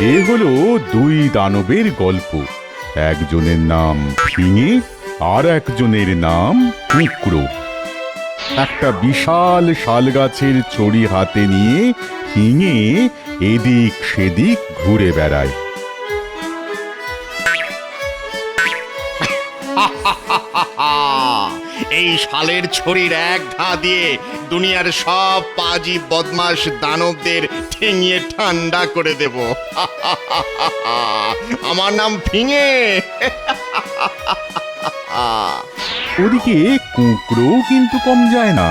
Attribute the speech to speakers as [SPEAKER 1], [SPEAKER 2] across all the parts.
[SPEAKER 1] এ হলো দুই দানবের গল্প। একজনের নাম ফিঙে আর একজনের নাম কুঁকড়ো। একটা বিশাল শাল গাছের ছড়ি হাতে নিয়ে ফিঙে এদিক সেদিক ঘুরে বেড়ায়।
[SPEAKER 2] এই শালের ছড়ির এক ঘা দিয়ে দুনিয়ার সব পাজি বদমাশ দানবদের ঠেঙিয়ে ঠান্ডা করে দেব। আমার নাম ফিঙে।
[SPEAKER 1] ওদিকে কুঁকড়ো কিন্তু কম যায় না।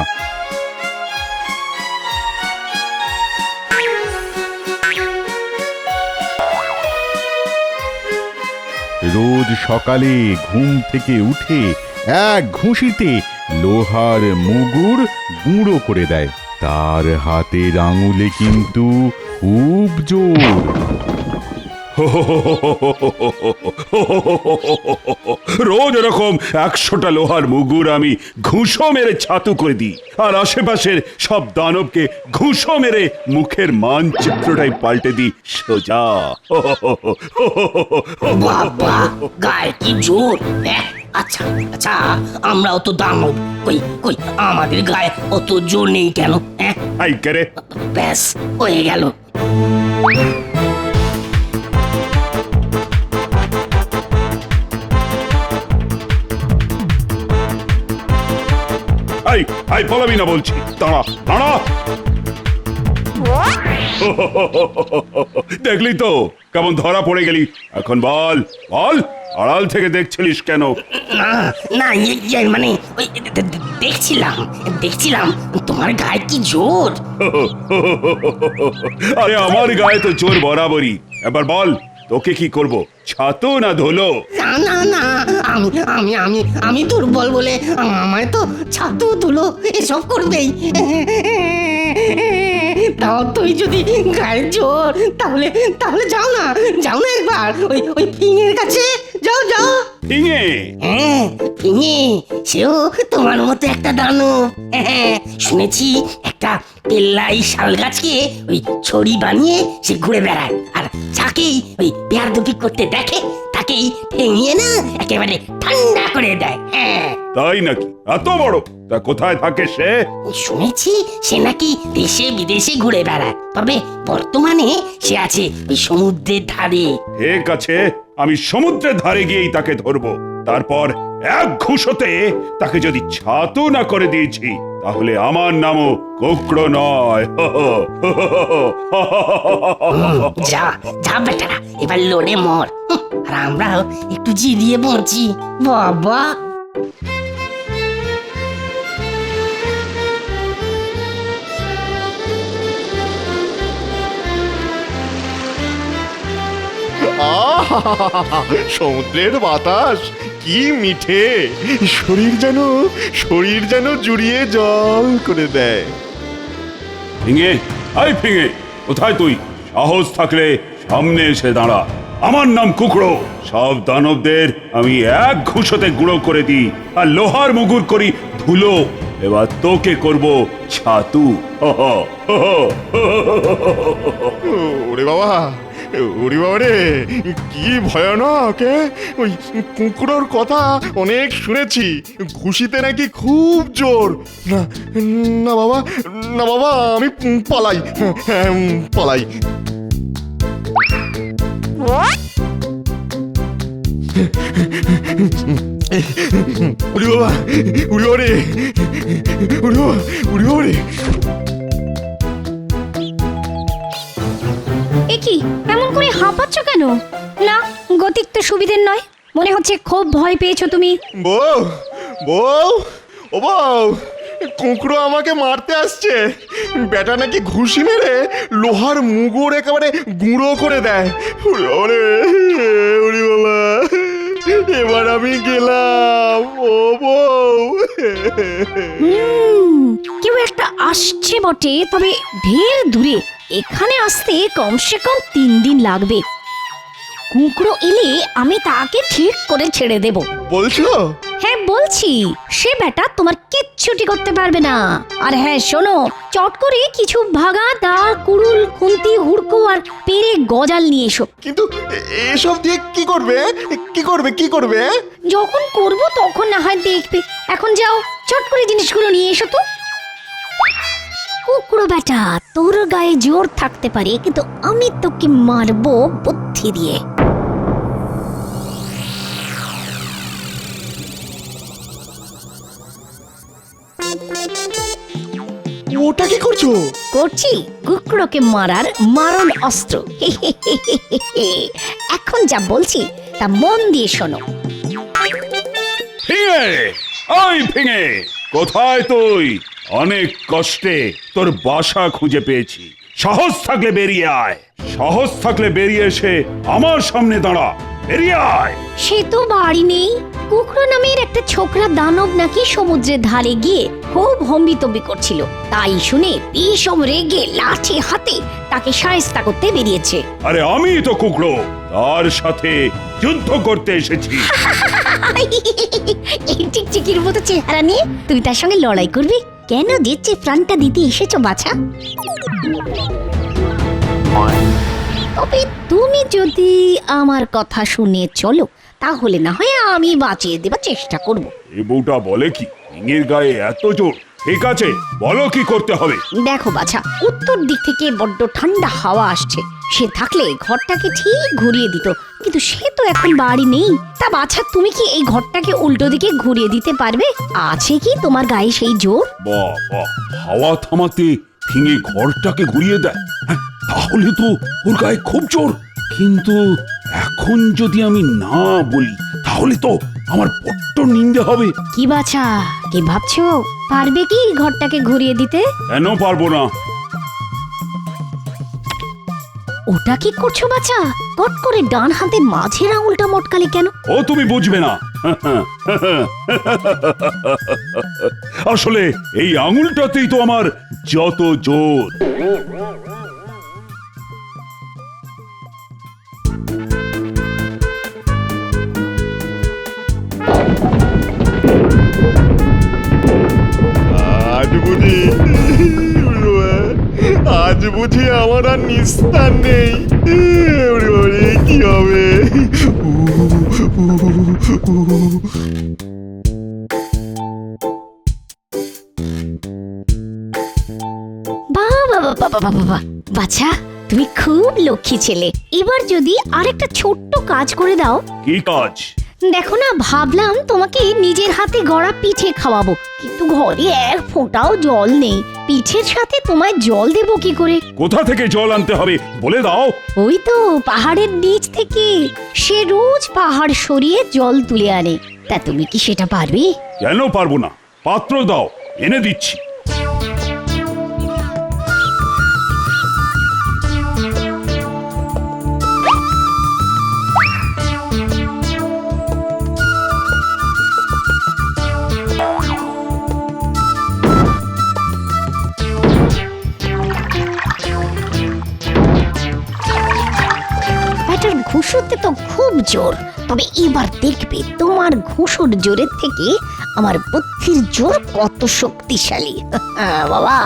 [SPEAKER 1] রোজ সকালে ঘুম থেকে উঠে এক ঘুষিতে লোহার মুগুর গুঁড়ো করে দেয়। তার হাতের আঙুলে কিন্তু খুব জোর।
[SPEAKER 3] রোজ এরকম 100টা লোহার মুগুর আমি ঘুষো মেরে ছাতু করে দিই, আর আশেপাশের সব দানবকে ঘুষো মেরে মুখের মানচিত্রটাই পাল্টে দিই সোজা।
[SPEAKER 4] বাবা, গায়ে কি জোর! আচ্ছা আচ্ছা, আমরাও তো দানব, কই কই আমাদের গায়ে অত জোর নেই কেন?
[SPEAKER 3] আই করে
[SPEAKER 4] ব্যাস হয়ে গেল।
[SPEAKER 3] আই আই পালাবি না বলছি, দাঁড়া দাঁড়া। দেখলি তো কেমন ধরা পড়ে গেলি। এখন বল বল, আড়াল থেকে দেখছিলিস কেন?
[SPEAKER 4] না না, মানে ওই দেখছিলাম দেখছিলাম তোমার গায়ে কি জোর।
[SPEAKER 3] আরে আমার গায়ে তো জোর বরাবরই। এবার বল, তোকে কি করব, ছাতু না ধুলো?
[SPEAKER 4] না না না, আমি আমি আমি আমি দুর্বল বলে আমায় তো ছাতু ধুলো এসব করবেই। তাও তুই যদি গায়ে জোর, তাহলে তাহলে যাও না, যাও না একবার ওই ওই ফিঙের কাছে যাও যাও।
[SPEAKER 3] ফিঙে?
[SPEAKER 4] হ্যাঁ ফিঙে, সেও তোমার মতো একটা দানব। শুনেছি একটা পেল্লাই শাল গাছকে ওই ছড়ি বানিয়ে সে ঘুরে বেড়ায়, আর যাকেই ওই বেয়ারদুপি করতে দেখে তাকেই ঠেঙিয়ে না একেবারে ঠান্ডা করে দেয়। হ্যাঁ
[SPEAKER 3] তাই নাকি? এত বড়? তা কোথায় থাকে সে?
[SPEAKER 4] শুনেছি সে নাকি দেশে বিদেশে ঘুরে বেড়ায়, তবে বর্তমানে সে আছে ওই সমুদ্রের ধারে।
[SPEAKER 3] ঠিক আছে, আমি সমুদ্রের ধারে গিয়েই তাকে ধরবো। তারপর এক ঘুষোতে তাকে যদি ছাতু না করে দিয়েছি, তাহলে আমার নামও কুঁকড়ো নয়।
[SPEAKER 4] যা যা বেটা, এবার লড়ে মর, আর আমরাও একটু জিরিয়ে বলছি। বাবা,
[SPEAKER 2] সমুদ্রের বাতাস কি মিঠে, শরীর যেন জুড়িয়ে জল করে দেয়।
[SPEAKER 3] ফিঙে, আই ফিঙে, কোথায় তুই? সাহস থাকলে সামনে এসে দাঁড়া। আমার নাম কুঁকড়ো। সব দানবদের আমি এক ঘুষোতে গুঁড়ো করে দিই, আর লোহার মুগুর করি ধুলো। এবার তোকে করব ছাতু।
[SPEAKER 2] ওরে বাবা, ওরে বাবা রে, কি ভয়ানক! ওই কুকুরের কথা অনেক শুনেছি, ঘুষিতে নাকি খুব জোর। না না বাবা, না বাবা, আমি পালাই, পালাই। উড়ি বাবা, উড়ি বাবা রে, উড়ি বাবা, উড়ি বাবা রে।
[SPEAKER 5] একি এমন করে হাঁপাচ্ছ কেন? না, গতিক তো সুবিধের নয়, মনে হচ্ছে খুব ভয় পেয়েছো তুমি।
[SPEAKER 2] বউ, বউ, ও বউ, কুকুরো আমাকে মারতে আসছে। বেটা নাকি ঘুষি মেরে লোহার মুগুর একেবারে গুঁড়ো করে দেয়। ওরে ওরে বাবা, এবার আমি গেলাম। ও বউ,
[SPEAKER 5] কেউ একটা আসছে বটে, তবে ঢের দূরে। এখানে আসতে কমসে কম 3 দিন লাগবে। কুঁকড়ো এলে আমি তাকে ঠিক করে ছেড়ে দেব।
[SPEAKER 2] বলছো?
[SPEAKER 5] হ্যাঁ বলছি, সে বেটা তোমার কিচ্ছুটি করতে পারবে না। আর হ্যাঁ শোনো, চট করে কিছু ভাগা দা, কুড়ুল, খুন্তি, হুড়কো আর পেরে গজাল নিয়ে এসো।
[SPEAKER 2] কিন্তু এসব দিয়ে কি করবে? কি করবে?
[SPEAKER 5] যখন করব তখন না হয় দেখবে। এখন যাও, চট করে জিনিসগুলো নিয়ে এসো তো। কুকুরো বেটা, তোর গায়ে জোর থাকতে পারে, কিন্তু আমি তোকে মারবো বুদ্ধি দিয়ে।
[SPEAKER 2] ওটা কি করছো?
[SPEAKER 5] করছি কুকুরকে মারার মারণ অস্ত্র। এখন যা বলছি তা মন দিয়ে শোনো।
[SPEAKER 3] ফিঙে, ওই ফিঙে, কোথায় তুই? অনেক কষ্টে তোর বাসা খুঁজে পেয়েছি। সাহস থাকলে বেরিয়ে আয়, সাহস থাকলে বেরিয়ে এসে আমার সামনে দাঁড়া। বেরিয়ে আয়।
[SPEAKER 5] সে তো বাড়ি নেই। কুকুর নামের একটা ছোকরা দানব নাকি সমুদ্রের ধারে গিয়ে খুব হম্বিতম্বি করছিল, তাই শুনে বিষম রেগে লাঠি হাতে তাকে শায়েস্তা করতে বেরিয়েছে।
[SPEAKER 3] আরে আমি তো কুকড়ো, তার সাথে যুদ্ধ করতে এসেছি।
[SPEAKER 5] এই টিকটিকির মতো চেহারা নিয়ে তুমি তার সঙ্গে লড়াই করবে? কেন দিচ্ছে প্রাণটা দিতে এসেছো বাছা? তবে তুমি যদি আমার কথা শুনে চলো, তাহলে না হয় আমি বাঁচিয়ে দেবার চেষ্টা করব।
[SPEAKER 3] এই বউটা বলে কি, ফিঙের গায়ে এত জোর? ঠিক আছে, বলো কি করতে হবে।
[SPEAKER 5] দেখো বাছা, উত্তর দিক থেকে বড্ড ঠান্ডা হাওয়া আসছে। সে থাকলে ঘরটাকে ঠিক ঘুরিয়ে দিত, কিন্তু সে তো এখন বাড়ি নেই। তা বাছা, তুমি কি এই ঘরটাকে উল্টো দিকে ঘুরিয়ে দিতে পারবে? আছে কি তোমার গায়ে সেই জোর?
[SPEAKER 3] বাহ বাহ, হাওয়া থামাতে ফিঙে ঘরটাকে ঘুরিয়ে দেয়? হ্যাঁ, তাহলে তো ওর গায়ে খুব জোর। কিন্তু এখন যদি আমি না বলি, তাহলে তো আমার বড্ড নিন্দে হবে।
[SPEAKER 5] কি বাছা, কি ভাবছো? পারবে কি ঘরটাকে ঘুরিয়ে দিতে?
[SPEAKER 3] কেন পারবো না?
[SPEAKER 5] ওটা কি করছো বাছা? কট করে ডান হাতের মাঝের আঙুলটা মটকালে কেন?
[SPEAKER 3] ও তুমি বুঝবে না। আসলে এই আঙুলটাতেই তো আমার যত জোর।
[SPEAKER 2] আজ বুঝি আমার আর নিস্তার নেই। কি হবে?
[SPEAKER 5] বাবা, বাছা তুমি খুব লক্ষ্মী ছেলে। এবার যদি আরেকটা ছোট্ট কাজ করে দাও।
[SPEAKER 3] কি কাজ?
[SPEAKER 5] দেখো না, ভাবলাম তোমাকে নিজের হাতে গড়া পিঠে খাওয়াবো, কিন্তু ঘরে এক ফোঁটাও জল নেই। পিঠের সাথে তোমায় জল দেবো কি করে?
[SPEAKER 3] কোথা থেকে জল আনতে হবে বলে দাও।
[SPEAKER 5] ওই তো পাহাড়ের নিচ থেকে। সে রোজ পাহাড় সরিয়ে জল তুলে আনে। তা তুমি কি সেটা পারবে?
[SPEAKER 3] কেন পারবো না? পাত্র দাও, এনে দিচ্ছি।
[SPEAKER 5] ঘুষোতে তো খুব জোর, তবে এবার দেখবে তোমার ঘুষোর জোরের থেকে আমার বুদ্ধির জোর কত শক্তিশালী। বাবা,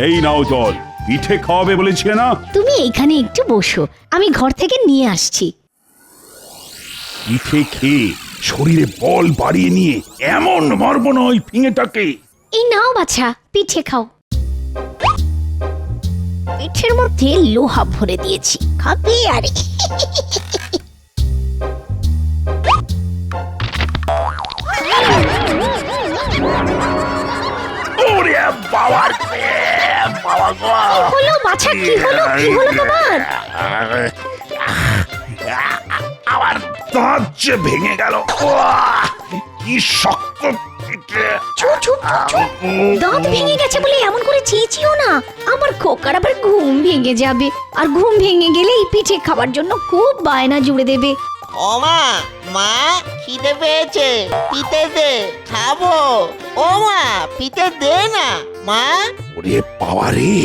[SPEAKER 3] এই নাও জল, পিঠে খাওয়াবে বলেছিলে না?
[SPEAKER 5] তুমি এইখানে একটু বসো, আমি ঘর থেকে নিয়ে আসছি।
[SPEAKER 3] পিঠে খেয়ে শরীরে বল বাড়িয়ে নিয়ে এমন মারবো না ওই ফিঙেটাকে।
[SPEAKER 5] এই নাও বাছা, পিঠে খাও। পিঠের মধ্যে লোহা ভরে দিয়েছি, খাবে আরে।
[SPEAKER 3] ওরে বাবা, বাবা গো!
[SPEAKER 5] হলো বাছা, কি হলো তোমার?
[SPEAKER 3] আমার দাঁত যে ভেঙে গেল। কি শক্ত পিঠে!
[SPEAKER 5] চুপ চুপ চুপ, দাঁত ভেঙে গেছে বলে এমন করে চেঁচিও না। আমার খোকার আবার ঘুম ভেঙে যাবে, আর ঘুম ভেঙে গেলে এই পিঠে খাবার জন্য খুব বায়না জুড়ে দেবে।
[SPEAKER 6] ও মা, মা খিদে পেয়েছে, পিঠে দে, খাবো। ও মা, পিঠে দে না মা।
[SPEAKER 3] ওরে বাবা রে,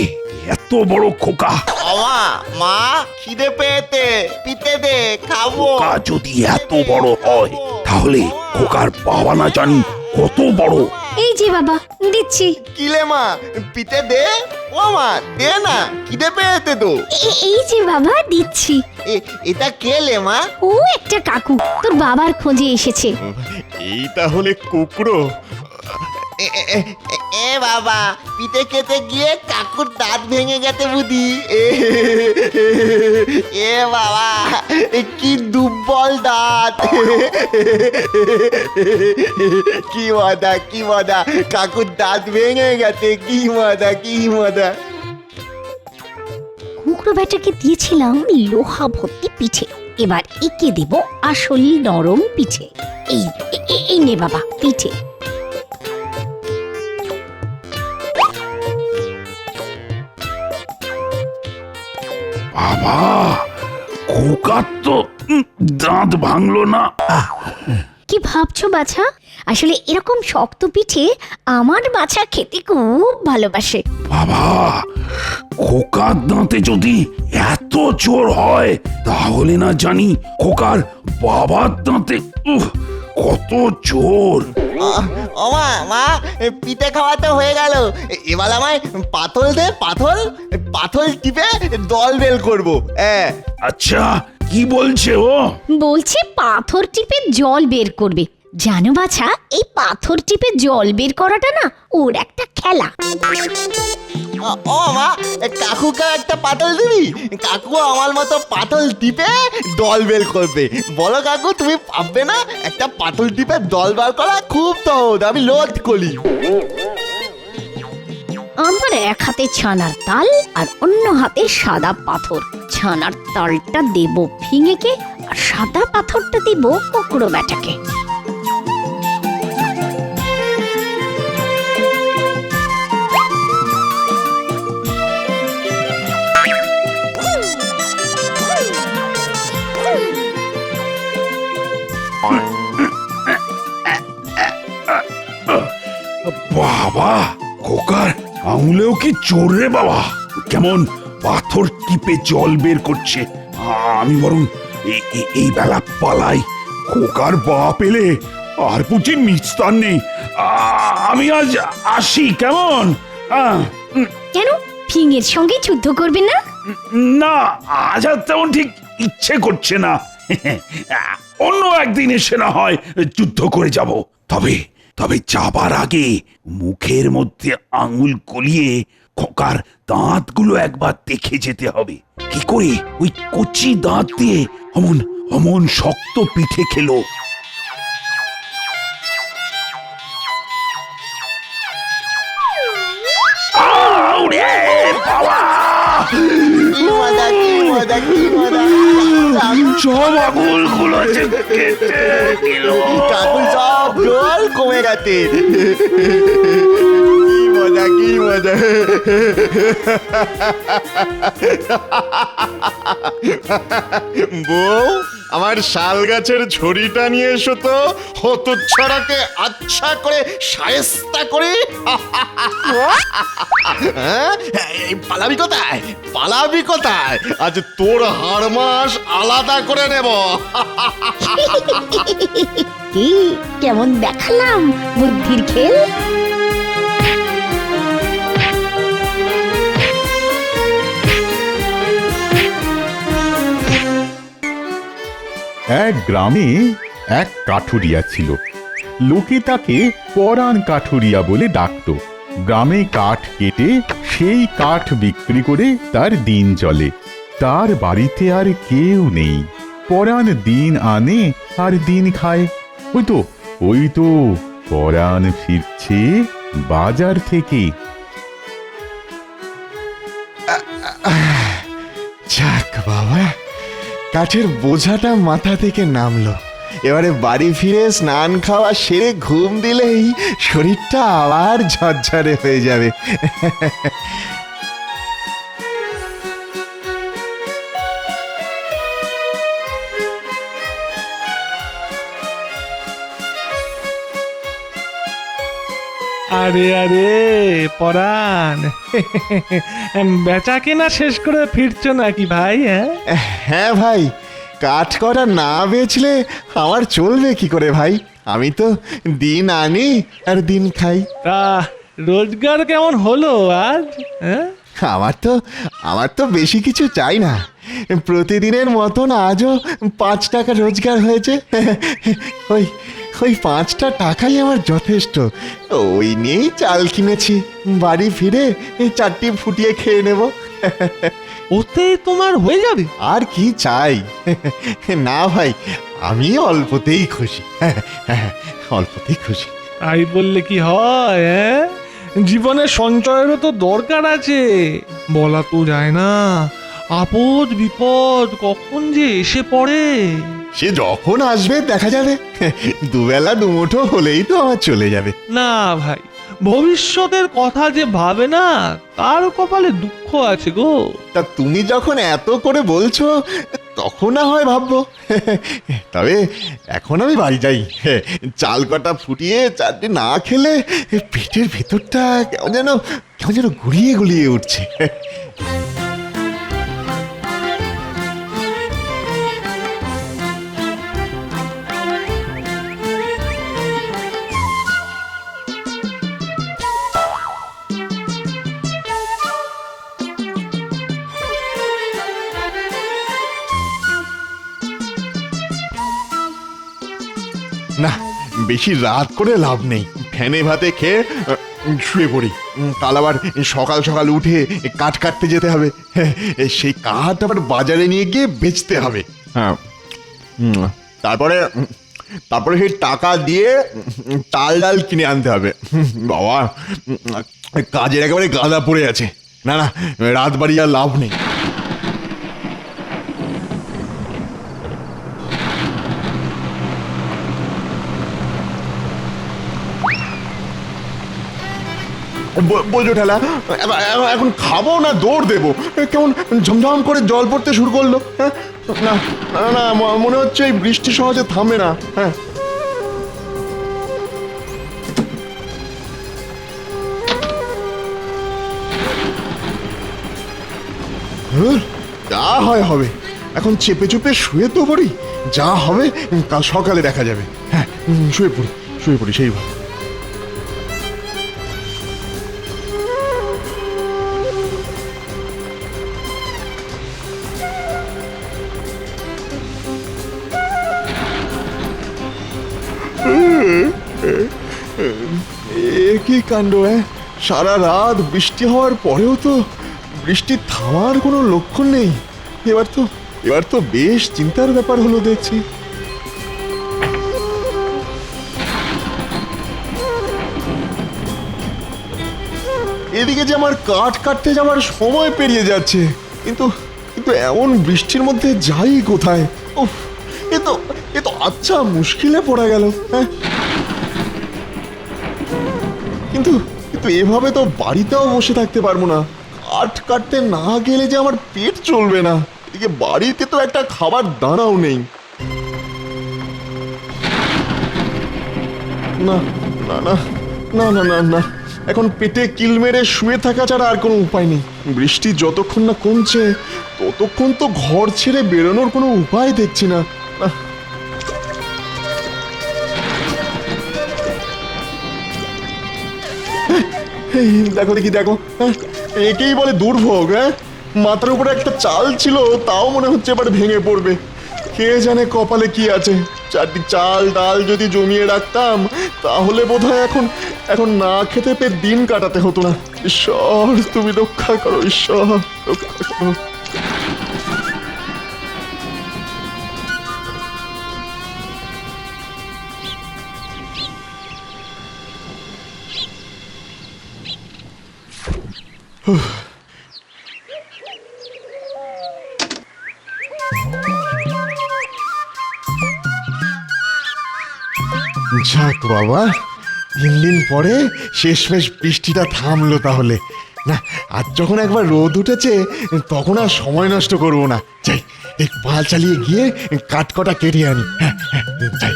[SPEAKER 3] এত বড় খোকা!
[SPEAKER 6] ও মা, মা খিদে পেয়েছে, পিঠে দে, খাবো।
[SPEAKER 3] খোকা যদি এত বড় হয়, তাহলে খোকার বাবা না জানি কত বড়।
[SPEAKER 5] এই যে বাবা, দিচ্ছি।
[SPEAKER 2] কিলে মা, পিঠে দে। ও মা, দে না, খিদে পেয়েছে তো।
[SPEAKER 5] এই যে বাবা, দিচ্ছি।
[SPEAKER 6] এটা কেলে মা?
[SPEAKER 5] ও একটা কাকু তোর বাবার খোঁজে এসেছে।
[SPEAKER 2] এই তাহলে কুকড়ো।
[SPEAKER 6] এ বাবা, পিঠে খেতে গিয়ে কাকুর দাঁত ভেঙে গেছে বুঝি। এ বাবা, কি দুর্বল দাঁত।
[SPEAKER 2] কি মজা, কি মজা, কাকুর দাঁত ভেঙে গেছে, কি মজা, কি মজা।
[SPEAKER 5] কুকুর বেটাকে দিয়েছিলাম লোহা ভর্তি পিঠে, এবার একে দেব আসল নরম পিঠে। এই নে বাবা পিঠে।
[SPEAKER 3] বাবা, খোকার তো দাঁত ভাঙলো না।
[SPEAKER 5] কি ভাবছো বাছা? আসলে এরকম শক্ত পিঠে আমার বাছা খেতে খুব ভালোবাসে।
[SPEAKER 3] বাবা, খোকার দাঁতে যদি এত জোর হয়, তাহলে না জানি খোকার বাবার দাঁতে কত জোর।
[SPEAKER 6] ও মা, মা পিঠে খাওয়া তো হয়ে গেল, এবার আমায় পাথর দে, পাথর। পাথর টিপে দল বেল করবো।
[SPEAKER 3] আচ্ছা, কি বলছে ও?
[SPEAKER 5] বলছে পাথর টিপে জল বের করবে। জানো বাছা, এই পাথর টিপে জল বের করাটা না ওর একটা খেলা।
[SPEAKER 6] ও মা, কাকুকে একটা পাতল দিবি? কাকু আমার মতো পাতল টিপে দল বের করবে। বলো কাকু, তুমি পারবে না? একটা পাতল টিপে দল বার করা খুব সহজ, আমি লোড করি।
[SPEAKER 5] আমার এক হাতে ছানার তাল আর অন্য হাতে সাদা পাথর। ছানার তালটা দেব ফিঙেকে আর সাদা পাথরটা দেব কুকুর বেটাকে।
[SPEAKER 3] বাবা, খোকার আঙুলেও কি জোর রে বাবা! কেমন পাথর টিপে জল বের করছে। আমি বরং এই বেলা পালাই। খোকার বাপ এলে আর বুঝি নিস্তার নেই। আমি আজ আসি, কেমন?
[SPEAKER 5] কেন ফিঙের সঙ্গে যুদ্ধ করবে না?
[SPEAKER 3] না, আজ আর তেমন ঠিক ইচ্ছে করছে না। অন্য একদিন এসে না হয় যুদ্ধ করে যাব। তবে যাবার আগে মুখের মধ্যে আঙুল গলিয়ে খোকার দাঁতগুলো একবার দেখে যেতে হবে। কি করে ওই কচি দাঁত দিয়ে অমন অমন শক্ত পিঠে খেলো।
[SPEAKER 6] কি মজা, কি মজা, কি মজা।
[SPEAKER 3] সব আঙুল গুলো কেটে দিল।
[SPEAKER 2] কাকুর সব জল কমে গেছে। কি মজা, কি মজা। বউ, আমার শাল গাছের ঝুড়িটা নিয়ে এসো তো, হতচ্ছাড়াকে আচ্ছা করে শায়েস্তা করে। হ্যাঁ, এই পালাবি কোথায়, পালাবি কোথায়? আজ তোর হাড় মাস আলাদা করে নেব।
[SPEAKER 5] কি কেমন দেখালাম বুদ্ধির খেল?
[SPEAKER 1] এক গ্রামে এক কাঠুরিয়া ছিল। লোকে তাকে পরাণ কাঠুরিয়া বলে ডাকতো। গ্রামে কাঠ কেটে সেই কাঠ বিক্রি করে তার দিন চলে। তার বাড়িতে আর কেউ নেই। পরাণ দিন আনে আর দিন খায়। ওই তো পরাণ ফিরছে বাজার থেকে।
[SPEAKER 2] যাক বাবা, কাঠের বোঝাটা মাথা থেকে নামলো। এবারে বাড়ি ফিরে স্নান খাওয়া সেরে ঘুম দিলেই শরীরটা আবার ঝরঝরে হয়ে যাবে।
[SPEAKER 7] আরে আরে পরাণ বেচা কেনা শেষ করে ফিরছো নাকি ভাই? হ্যাঁ
[SPEAKER 2] হ্যাঁ ভাই, কাঠ করা না বেচলে আমার চলবে কি করে ভাই? আমি তো দিন আনি আর দিন খাই।
[SPEAKER 7] তা রোজগার কেমন হলো আজ? হ্যাঁ
[SPEAKER 2] আমার তো বেশি কিছু চাই না। প্রতিদিনের মতন আজও 5 টাকা রোজগার হয়েছে। ওই ওই 5টা টাকাই আমার যথেষ্ট। ওই নিয়েই চাল কিনেছি, বাড়ি ফিরে 4টি ফুটিয়ে খেয়ে নেব।
[SPEAKER 7] ওতেই তোমার হয়ে যাবে?
[SPEAKER 2] আর কি চাই? না ভাই, আমি অল্পতেই খুশি। অল্পতেই খুশি।
[SPEAKER 7] তাই বললে কি হয়? হ্যাঁ, জীবনে সঞ্চয়েরও তো দরকার আছে। বলা তো যায় না আপদ বিপদ কখন যে এসে পড়ে।
[SPEAKER 2] সে যখন আসবে দেখা যাবে। দুবেলা দুমুঠো হলেই তো আমার চলে যাবে।
[SPEAKER 7] না ভাই, ভবিষ্যতের কথা যে ভাবে না তার কপালে দুঃখ আছে গো।
[SPEAKER 2] তা তুমি যখন এত করে বলছো তখন না হয় ভাববো। তবে এখন আমি বাড়ি যাই। চাল কটা ফুটিয়ে 4টি না খেলে পেটের ভেতরটা কেমন যেন গুলিয়ে গুলিয়ে উঠছে। না, বেশি রাত করে লাভ নেই। ফ্যানে ভাতে খেয়ে শুয়ে পড়ি। কাল আবার সকাল সকাল উঠে কাঠ কাটতে যেতে হবে। সেই কাঠ আবার বাজারে নিয়ে গিয়ে বেচতে হবে। হ্যাঁ, তারপরে সেই টাকা দিয়ে চাল ডাল কিনে আনতে হবে। বাবা, কাজের একেবারে গাদা পড়ে আছে। না না, রাত বাড়ি আর লাভ নেই। বোঝো ঠেলা, এখন খাবো না দৌড় দেবো? কেমন ঝমঝম করে জল পড়তে শুরু করলো। হ্যাঁ, না না না, মনে হচ্ছে এই বৃষ্টি সহজে থামবে না। হ্যাঁ, যা হয় হবে। এখন চেপে চুপে শুয়ে তো পড়ি, যা হবে কাল সকালে দেখা যাবে। হ্যাঁ, শুয়ে পড়ি সেই ভালো। কি কাণ্ড! সারা রাত বৃষ্টি হওয়ার পরেও তো বৃষ্টি থামার কোনো লক্ষণ নেই। এবার তো বেশ চিন্তার ব্যাপার হলো দেখছি। এদিকে যে আমার কাঠ কাটতে যাওয়ার সময় পেরিয়ে যাচ্ছে, কিন্তু এমন বৃষ্টির মধ্যে যাই কোথায়? উফ, এ তো আচ্ছা মুশকিলে পড়া গেল। হ্যাঁ, কিন্তু এভাবে তো বাড়িতেও বসে থাকতে পারবো না। কাঠ কাটতে না গেলে যে আমার পেট চলবে না। এদিকে বাড়িতে তো একটা খাবার দানাও নেই। না না না না না না না, এখন পেটে কিল মেরে শুয়ে থাকা ছাড়া আর কোনো উপায় নেই। বৃষ্টি যতক্ষণ না কমছে ততক্ষণ তো ঘর ছেড়ে বেরোনোর কোনো উপায় দেখছি না। দেখো দেখি, দেখো, একেই বলে দুর্ভোগ। হ্যাঁ, মাথার উপরে একটা চাল ছিল, তাও মনে হচ্ছে এবার ভেঙে পড়বে। কে জানে কপালে কি আছে। 4টি চাল ডাল যদি জমিয়ে রাখতাম তাহলে বোধহয় এখন না খেতে পেয়ে দিন কাটাতে হতো না। ঈশ্বর, তুমি রক্ষা করো, ঈশ্বর রক্ষা করো। যাক বাবা, 3 দিন পরে শেষমেশ বৃষ্টিটা থামলো। তাহলে না, আজ যখন একবার রোদ উঠেছে তখন আর সময় নষ্ট করবো না। যাই, এই পাল চালিয়ে গিয়ে কাঠ কটা কেটে আনি। হ্যাঁ হ্যাঁ, যাই।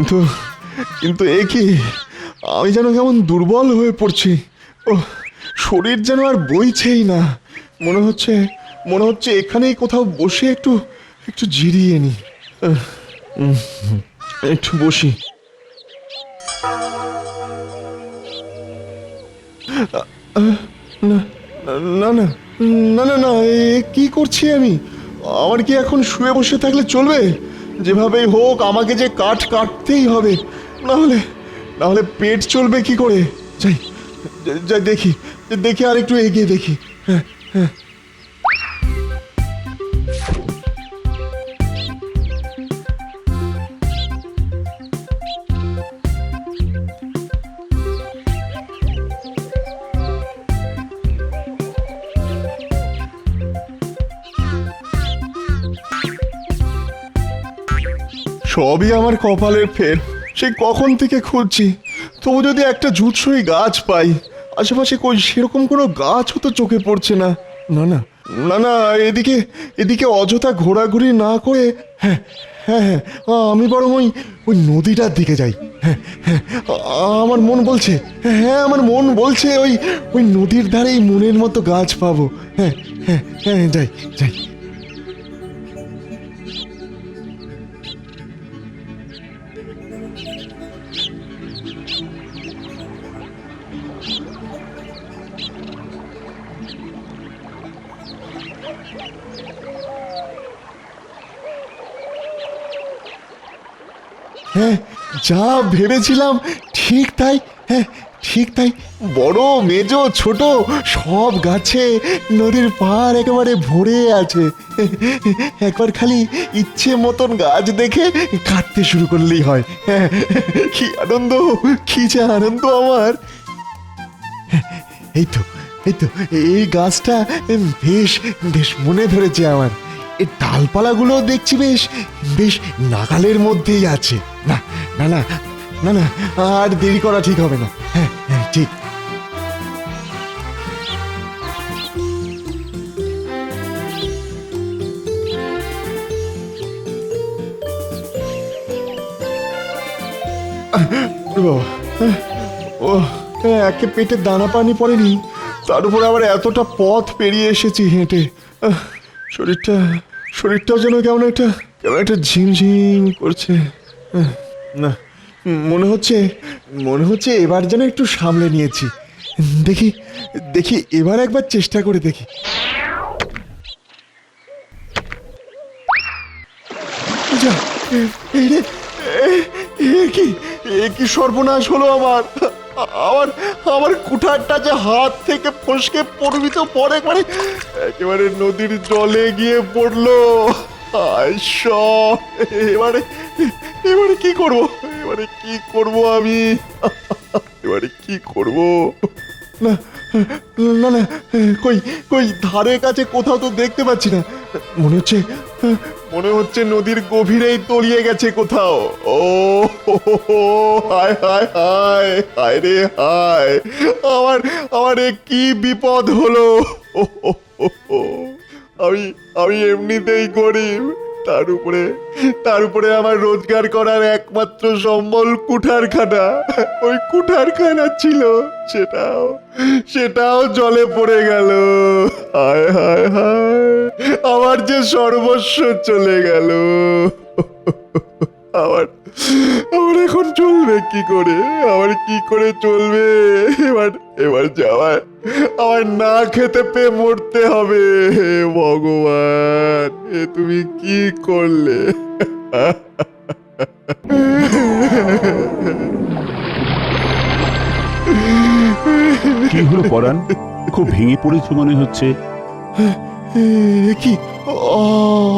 [SPEAKER 2] কিন্তু কিন্তু এ কি, আমি যেন কেমন দুর্বল হয়ে পড়ছি। ও, শরীর যেন আর বইছেই না। মনে হচ্ছে এখানেই কোথাও বসে একটু একটু জিরিয়ে নি। একটু বসি। না না না না না না, এ কি করছি আমি? আমার কি এখন শুয়ে বসে থাকলে চলবে? যেভাবেই হোক আমাকে যে কাটতেই হবে, না হলে পেট চলবে কি করে? যাই যাই দেখি আর একটু এগিয়ে দেখি। হ্যাঁ হ্যাঁ। সবই আমার কপালের ফের। সেই কখন থেকে খুঁজছি, তবু যদি একটা ঝুটসই গাছ পাই। আশেপাশে কই সেরকম কোনো গাছও তো চোখে পড়ছে না। না না না না, এদিকে অযথা ঘোরাঘুরি না করে হ্যাঁ হ্যাঁ হ্যাঁ, আমি বরং ওই নদীটার দিকে যাই। হ্যাঁ হ্যাঁ, আমার মন বলছে, হ্যাঁ আমার মন বলছে ওই নদীর ধারেই মনের মতো গাছ পাবো। হ্যাঁ হ্যাঁ হ্যাঁ, যাই যাই। হ্যাঁ, যা ভেবেছিলাম ঠিক তাই। হ্যাঁ ঠিক তাই, বড় মেজ ছোট সব গাছে নদীর পাড় একেবারে ভরে আছে। একবার খালি ইচ্ছে মতন গাছ দেখে কাটতে শুরু করলেই হয়। হ্যাঁ, কি আনন্দ, কি যে আনন্দ আমার। এই তো এই গাছটা বেশ বেশ মনে ধরেছে আমার। এই ডালপালাগুলো দেখছি বেশ বেশ নাগালের মধ্যেই আছে। না না না না না, আর দেরি করা ঠিক হবে না। হ্যাঁ হ্যাঁ ঠিক। বাবা, ও একে পেটে দানা পানি পড়েনি, তার উপর আবার এতটা পথ পেরিয়ে এসেছি হেঁটে। শরীরটাও যেন কেমন একটা ঝিমঝিম করছে। না, মনে হচ্ছে এবার যেন একটু সামলে নিয়েছি। দেখি এবার একবার চেষ্টা করে দেখি। যা, এ কি সর্বনাশ হলো আমার। আমার কুঠারটা যে হাত থেকে ফসকে পড়বি তো পরে একেবারে নদীর জলে গিয়ে পড়লো। এবারে কি করব? আমি এবারে কি করব? না না না, কই ধারে কাছে কোথাও তো দেখতে পাচ্ছি না। মনে হচ্ছে নদীর গভীরেই তলিয়ে গেছে কোথাও। ও হায় হায় হায় হায় রে হায়, আমার কি বিপদ হলো। আমি এমনিতেই গরিব, তার উপরে আমার রোজগার করার একমাত্র সম্বল কুঠারখানা। ওই কুঠারখানা ছিল, সেটাও জলে পড়ে গেল। হায় হায় হায়, আমার যে সর্বস্ব চলে গেল। আমার এখন চলবে কি করে? আমার কি করে চলবে? এবার যাওয়ার আমার না খেতে পেয়ে মরতে হবে। হে ভগবান, এ তুমি কি করলে?
[SPEAKER 3] কি হলো পরাণ? খুব ভেঙে পড়েছো মনে হচ্ছে।
[SPEAKER 2] কি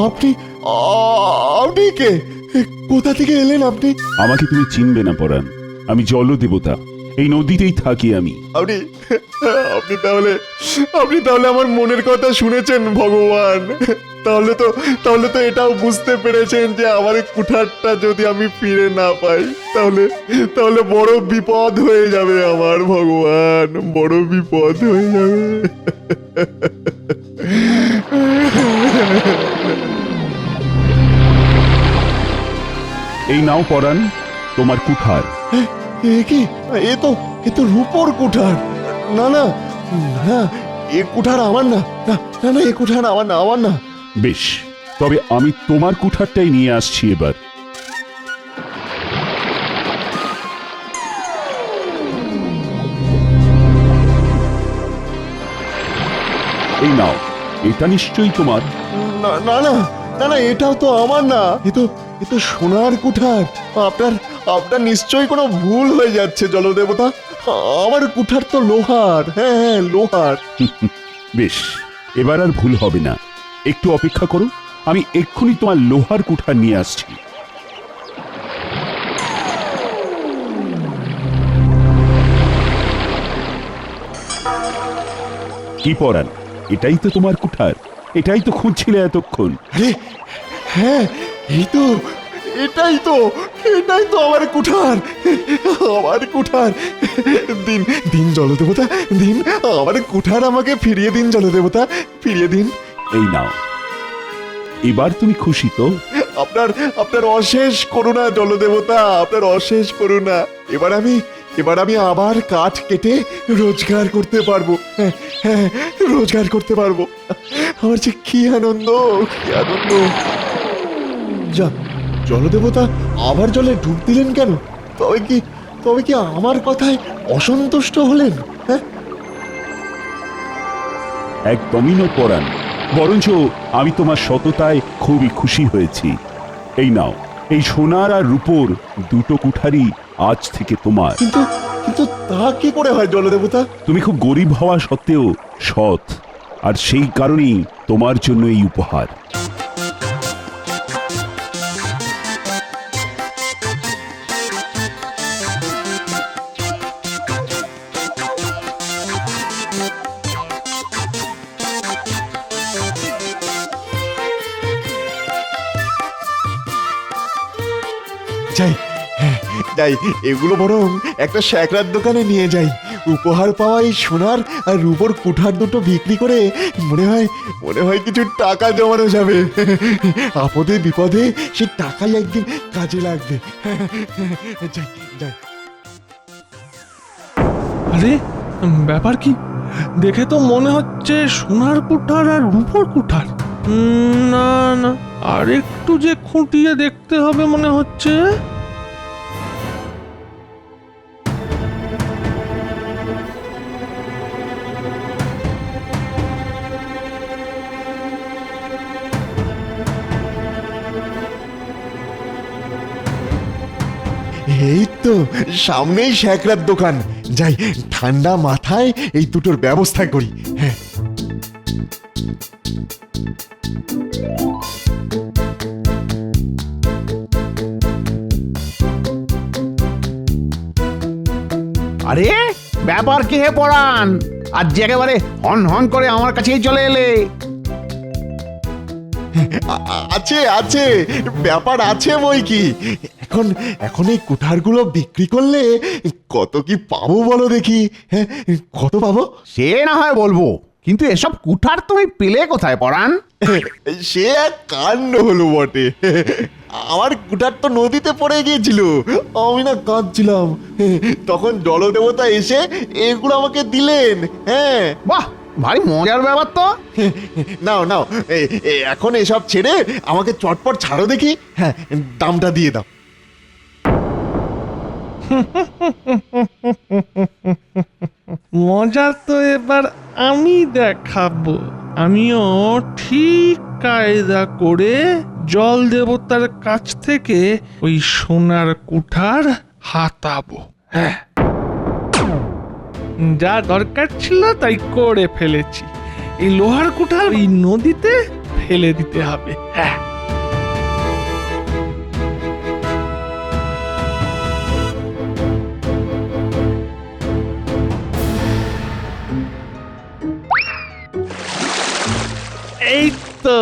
[SPEAKER 2] আপনি কে? কোথা থেকে এলেন আপনি?
[SPEAKER 3] আমাকে তুমি চিনবে না পরাণ, আমি জলদেবতা, এই নদীতেই থাকি আমি।
[SPEAKER 2] আপনি তাহলে আমার মনের কথা শুনেছেন ভগবান। তাহলে তো এটাও বুঝতে পেরেছেন যে আমার কুঠারটা যদি আমি ফিরে না পাই তাহলে বড় বিপদ হয়ে যাবে আমার। ভগবান, বড় বিপদ হয়ে যাবে।
[SPEAKER 3] এই নাও পরাণ, তোমার কুঠার।
[SPEAKER 2] এ কি? এ তো রূপোর কুঠার। না না না, এ কুঠার আমার না। না না না, এ কুঠার আমার না।
[SPEAKER 3] বেশ, তবে আমি তোমার কুঠারটাই নিয়ে আসছি এবার। এই নাও, এটা নিশ্চয়ই তোমার।
[SPEAKER 2] না না না না না, এটাও তো আমার না। এ তো সোনার কুঠার। আপনার নিশ্চয়ই কোনো ভুল হয়ে যাচ্ছে জলদেবতা। আমার কুঠার তো লোহার। হ্যাঁ হ্যাঁ, লোহার।
[SPEAKER 3] বেশ, এবার আর ভুল হবে না। একটু অপেক্ষা করো, আমি এক্ষুনি তোমার লোহার কুঠার নিয়ে আসছি। কি পরান, এটাই তো তোমার কুঠার? এটাই তো খুঁজছিলে এতক্ষণ।
[SPEAKER 2] আরে হ্যাঁ, এটাই তো আমার কুঠার। আমার কুঠার। দিন দিন জলদেবতা, দিন আমার কুঠার আমাকে ফিরিয়ে দিন জলদেবতা, ফিরিয়ে দিন।
[SPEAKER 3] এই নাও, এবার তুমি খুশি তো?
[SPEAKER 2] আপনার অশেষ করুণা জলদেবতা, আপনার অশেষ করুণা। এবার আমি আবার কাঠ কেটে রোজগার করতে পারবো। হ্যাঁ হ্যাঁ, রোজগার করতে পারবো। আমার যে কি আনন্দ, কি আনন্দ। যা, জলদেবতা আবার জলে ডুব দিলেন কেন? তবে কি আমার কথায় অসন্তুষ্ট হলেন? হ্যাঁ,
[SPEAKER 3] একদমই নয় পরাণ, বরঞ্চ আমি তোমার সততায় খুবই খুশি হয়েছি। এই নাও, এই সোনার আর রূপোর দুটো কুঠারই আজ থেকে তোমার।
[SPEAKER 2] কিন্তু তা কি করে হয় জলদেবতা?
[SPEAKER 3] তুমি খুব গরিব হওয়া সত্ত্বেও সৎ, আর সেই কারণেই তোমার জন্য এই উপহার।
[SPEAKER 2] যাই, হ্যাঁ, যাই, এগুলো বরং একটা শ্যাকরার দোকানে নিয়ে যাই। উপহার পাওয়া এই সোনার আর রূপোর কুঠার দুটো বিক্রি করে মনে হয় কিছু টাকা জমানো যাবে। আপদে বিপদে সে টাকাই একদিন কাজে লাগবে। যাই যাই।
[SPEAKER 7] আরে ব্যাপার কি? দেখে তো মনে হচ্ছে সোনার কুঠার আর রূপোর কুঠার। না না, আর একটু যে খুঁটিয়ে দেখতে হবে মনে হচ্ছে।
[SPEAKER 2] এই তো সামনেই শ্যাকরার দোকান। যাই, ঠান্ডা মাথায় এই দুটোর ব্যবস্থা করি। হ্যাঁ,
[SPEAKER 8] আরে ব্যাপার কি হে পরাণ? আজ যে একেবারে হন হন করে আমার কাছেই চলে এলে।
[SPEAKER 2] আছে ব্যাপার আছে বই কি। এখন এই কুঠারগুলো বিক্রি করলে কত কি পাবো বলো দেখি? হ্যাঁ, কত পাবো?
[SPEAKER 8] সে না হয় বলবো, কিন্তু এসব কুঠার তুমি পেলে কোথায় পরাণ?
[SPEAKER 2] সে এক কাণ্ড হলো বটে। আমার কুঠার তো নদীতে পড়ে গিয়েছিল, আমি না কাঁদছিলাম। তখন জলদেবতা এসে এগুলো আমাকে দিলেন। হ্যাঁ,
[SPEAKER 8] বাহ, ভারী মজার ব্যাপার তো।
[SPEAKER 2] নাও এখন এসব ছেড়ে আমাকে চটপট ছাড়ো দেখি। হ্যাঁ, দামটা দিয়ে দাও।
[SPEAKER 7] মজা তো এবার আমি দেখাবো। আমিও ঠিক কায়দা করে জল দেবতার কাছ থেকে ওই সোনার কুঠার হাতাবো। হ্যাঁ, যা দরকার ছিল তাই করে ফেলেছি। এই লোহার কুঠার এই নদীতে ফেলে দিতে হবে। হ্যাঁ, এই তো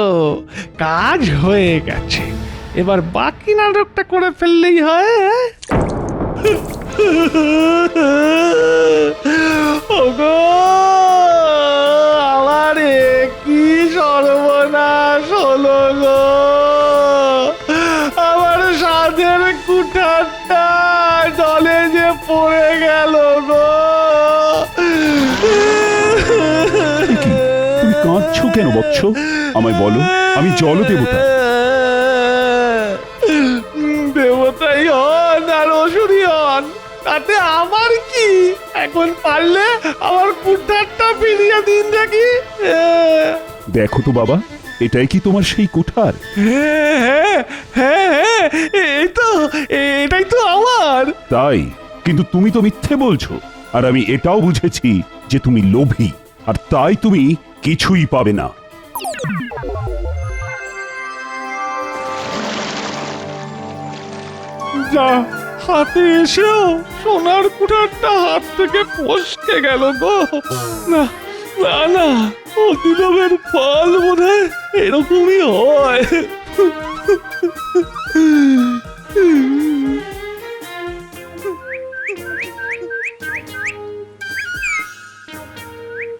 [SPEAKER 7] কাজ হয়ে গেছে। এবার বাকি নাটকটা করে ফেললেই হয়। ওগো, আমারে কি সর্বনাশ হলো গো! আমার সাধের কুঠারটা পড়ে গেল গো।
[SPEAKER 3] তুমি কাঁদছো কেন বৎস? আমায় বলো, আমি জল দেবতা।
[SPEAKER 7] দেবতাই হন আর অসুরই হন, তাতে আমার কি? এখন পারলে আমার কুঠারটা ফিরিয়ে দিন দেখি।
[SPEAKER 3] দেখো তো বাবা, এটাই কি তোমার সেই কুঠার?
[SPEAKER 7] হ্যাঁ হ্যাঁ হ্যাঁ, এটাই তো আমার।
[SPEAKER 3] তাই? কিন্তু তুমি তো মিথ্যে বলছো। আর আমি এটাও বুঝেছি যে তুমি লোভী, আর তাই তুমি কিছুই পাবে না।
[SPEAKER 7] যা, হাতে এসেও সোনার কুঠারটা হাত থেকে ফসকে গেল গো। না না না, অতিলোভের ফল বোধহয় এরকমই হয়।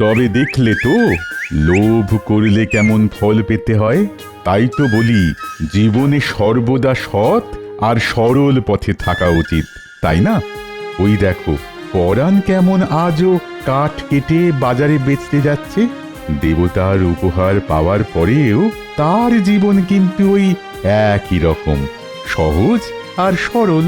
[SPEAKER 1] তবে দেখলে তো, লোভ করলে কেমন ফল পেতে হয়। তাই তো বলি, জীবনে সর্বদা সৎ আর সরল পথে থাকা উচিত, তাই না? ওই দেখো, পরাণ কেমন আজও কাঠ কেটে বাজারে বেচতে যাচ্ছে। দেবতার উপহার পাওয়ার পরেও তার জীবন কিন্তু ওই একই রকম, সহজ আর সরল।